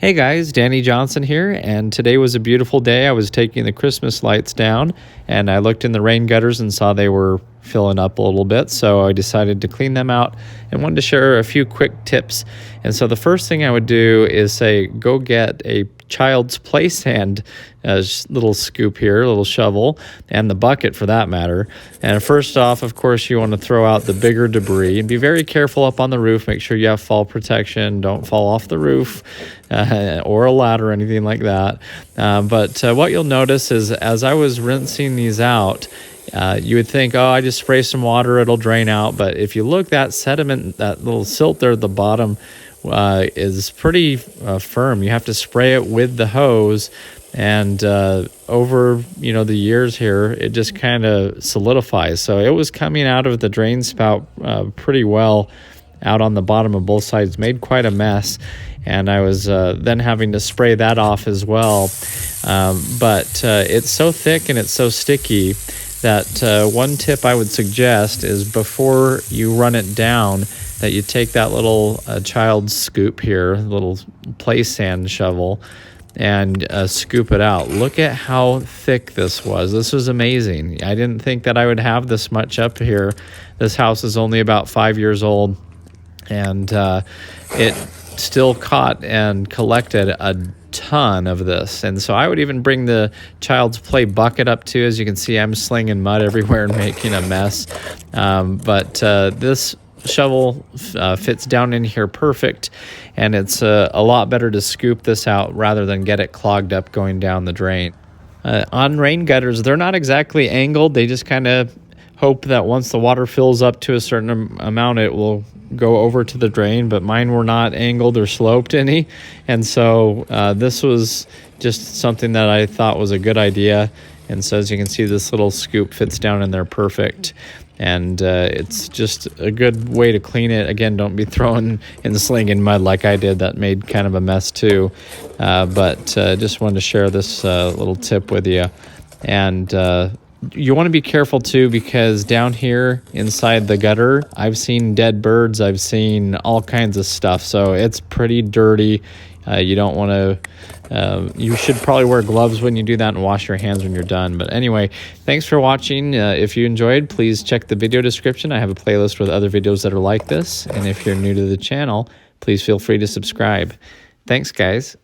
Hey guys, Danny Johnson here, and today was a beautiful day. I was taking the Christmas lights down, and I looked in the rain gutters and saw they were filling up a little bit, so I decided to clean them out and wanted to share a few quick tips. And so the first thing I would do is say, go get a child's play sand, a little scoop here, a little shovel, and the bucket for that matter. And first off, of course, you want to throw out the bigger debris and be very careful up on the roof. Make sure you have fall protection. Don't fall off the roof or a ladder or anything like that. But what you'll notice is as I was rinsing these out, you would think, oh, I just spray some water, it'll drain out. But if you look, that sediment, that little silt there at the bottom is pretty firm. You have to spray it with the hose, and over the years here, it just kind of solidifies. So it was coming out of the drain spout pretty well out on the bottom of both sides, made quite a mess. And I was then having to spray that off as well. But it's so thick and it's so sticky that one tip I would suggest is before you run it down, that you take that little child's scoop here, little play sand shovel, and scoop it out. Look at how thick this was. This was amazing. I didn't think that I would have this much up here. This house is only about 5 years old, and it still caught and collected a ton of this. And so I would even bring the child's play bucket up too. As you can see, I'm slinging mud everywhere and making a mess. But this shovel fits down in here perfect, and it's a lot better to scoop this out rather than get it clogged up going down the drain. On rain gutters, they're not exactly angled. They just kind of hope that once the water fills up to a certain amount, it will go over to the drain, but mine were not angled or sloped any. And so this was just something that I thought was a good idea. And so as you can see, this little scoop fits down in there perfect. And it's just a good way to clean it. Again, don't be throwing and slinging mud like I did. That made kind of a mess too. But just wanted to share this little tip with you. And you want to be careful too, because down here inside the gutter, I've seen dead birds, I've seen all kinds of stuff, so it's pretty dirty. You don't want to, you should probably wear gloves when you do that and wash your hands when you're done. But anyway, thanks for watching. If you enjoyed, please check the video description. I have a playlist with other videos that are like this. And if you're new to the channel, please feel free to subscribe. Thanks, guys.